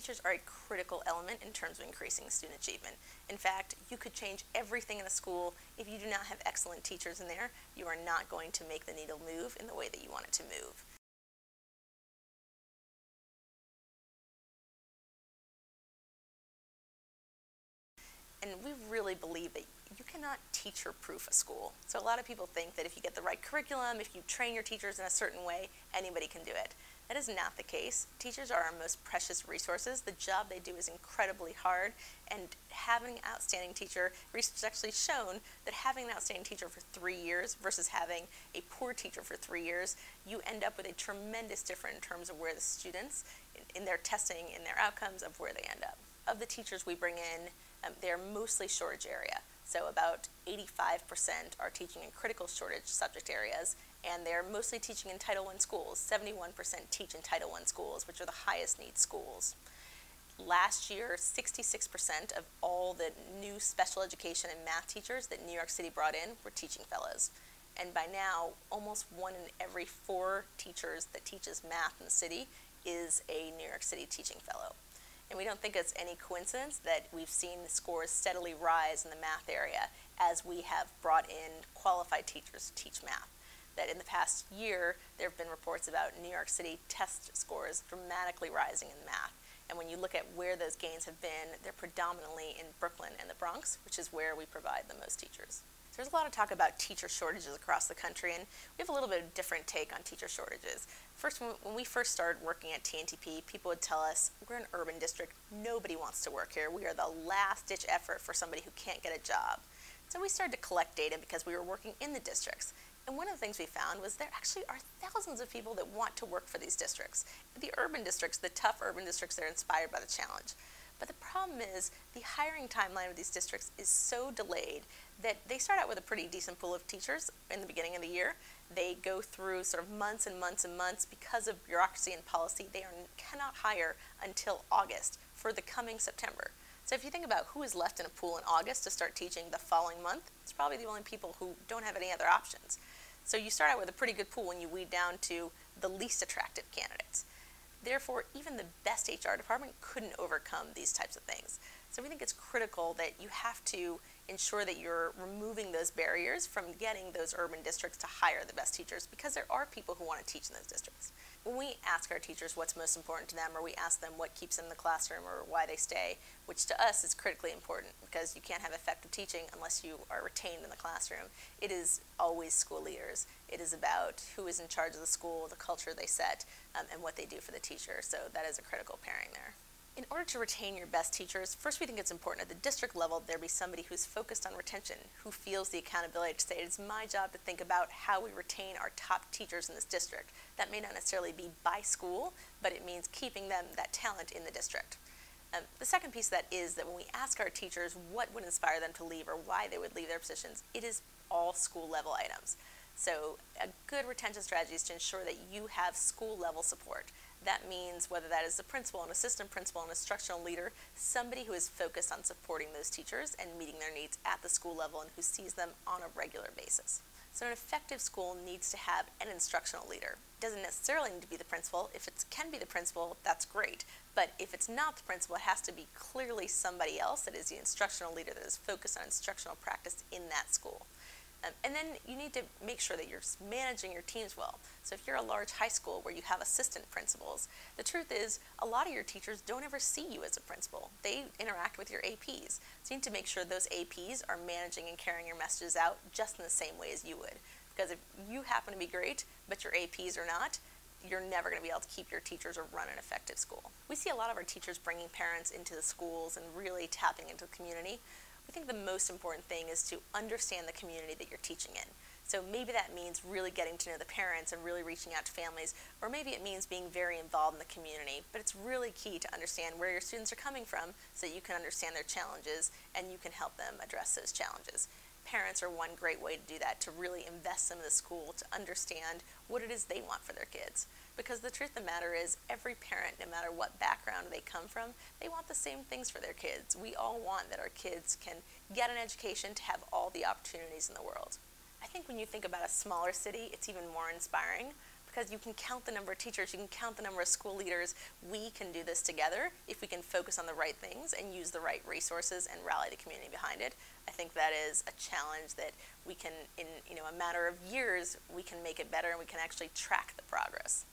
teachers are a critical element in terms of increasing student achievement. In fact, you could change everything in a school. If you do not have excellent teachers in there, you are not going to make the needle move in the way that you want it to move. And we really believe that you cannot teacher-proof a school. So a lot of people think that if you get the right curriculum, if you train your teachers in a certain way, anybody can do it. That is not the case. Teachers are our most precious resources. The job they do is incredibly hard, and having an outstanding teacher, research has actually shown that having an outstanding teacher for 3 years versus having a poor teacher for 3 years, you end up with a tremendous difference in terms of where the students, in their testing, in their outcomes, of where they end up. Of the teachers we bring in, they're mostly shortage area. So about 85% are teaching in critical shortage subject areas, and they're mostly teaching in Title I schools. 71% teach in Title I schools, which are the highest need schools. Last year, 66% of all the new special education and math teachers that New York City brought in were teaching fellows. And by now, almost 1 in every 4 teachers that teaches math in the city is a New York City teaching fellow. And we don't think it's any coincidence that we've seen the scores steadily rise in the math area as we have brought in qualified teachers to teach math. That in the past year, there have been reports about New York City test scores dramatically rising in math. And when you look at where those gains have been, they're predominantly in Brooklyn and the Bronx, which is where we provide the most teachers. So there's a lot of talk about teacher shortages across the country, and we have a little bit of a different take on teacher shortages. First, when we first started working at TNTP, people would tell us, we're an urban district, nobody wants to work here. We are the last-ditch effort for somebody who can't get a job. So we started to collect data because we were working in the districts. And one of the things we found was there actually are thousands of people that want to work for these districts. The urban districts, the tough urban districts, they're inspired by the challenge. But the problem is the hiring timeline of these districts is so delayed that they start out with a pretty decent pool of teachers in the beginning of the year. They go through sort of months and months and months because of bureaucracy and policy. They cannot hire until August for the coming September. So if you think about who is left in a pool in August to start teaching the following month, it's probably the only people who don't have any other options. So you start out with a pretty good pool when you weed down to the least attractive candidates. Therefore, even the best HR department couldn't overcome these types of things. So we think it's critical that you have to ensure that you're removing those barriers from getting those urban districts to hire the best teachers, because there are people who want to teach in those districts. When we ask our teachers what's most important to them, or we ask them what keeps them in the classroom or why they stay, which to us is critically important because you can't have effective teaching unless you are retained in the classroom, it is always school leaders. It is about who is in charge of the school, the culture they set, and what they do for the teacher. So that is a critical pairing there. In order to retain your best teachers, first we think it's important at the district level there be somebody who's focused on retention, who feels the accountability to say it's my job to think about how we retain our top teachers in this district. That may not necessarily be by school, but it means keeping them, that talent, in the district. The second piece of that is that when we ask our teachers what would inspire them to leave or why they would leave their positions, it is all school level items. So a good retention strategy is to ensure that you have school level support. That means whether that is the principal, an assistant principal, an instructional leader, somebody who is focused on supporting those teachers and meeting their needs at the school level and who sees them on a regular basis. So an effective school needs to have an instructional leader. It doesn't necessarily need to be the principal. If it can be the principal, that's great. But if it's not the principal, it has to be clearly somebody else that is the instructional leader that is focused on instructional practice in that school. And then you need to make sure that you're managing your teams well. So if you're a large high school where you have assistant principals, the truth is a lot of your teachers don't ever see you as a principal. They interact with your APs. So you need to make sure those APs are managing and carrying your messages out just in the same way as you would. Because if you happen to be great, but your APs are not, you're never going to be able to keep your teachers or run an effective school. We see a lot of our teachers bringing parents into the schools and really tapping into the community. We think the most important thing is to understand the community that you're teaching in. So maybe that means really getting to know the parents and really reaching out to families, or maybe it means being very involved in the community. But it's really key to understand where your students are coming from so that you can understand their challenges and you can help them address those challenges. Parents are one great way to do that, to really invest them in the school, to understand what it is they want for their kids. Because the truth of the matter is, every parent, no matter what background they come from, they want the same things for their kids. We all want that our kids can get an education, to have all the opportunities in the world. I think when you think about a smaller city, it's even more inspiring, because you can count the number of teachers, you can count the number of school leaders. We can do this together if we can focus on the right things and use the right resources and rally the community behind it. I think that is a challenge that we can, in a matter of years, we can make it better and we can actually track the progress.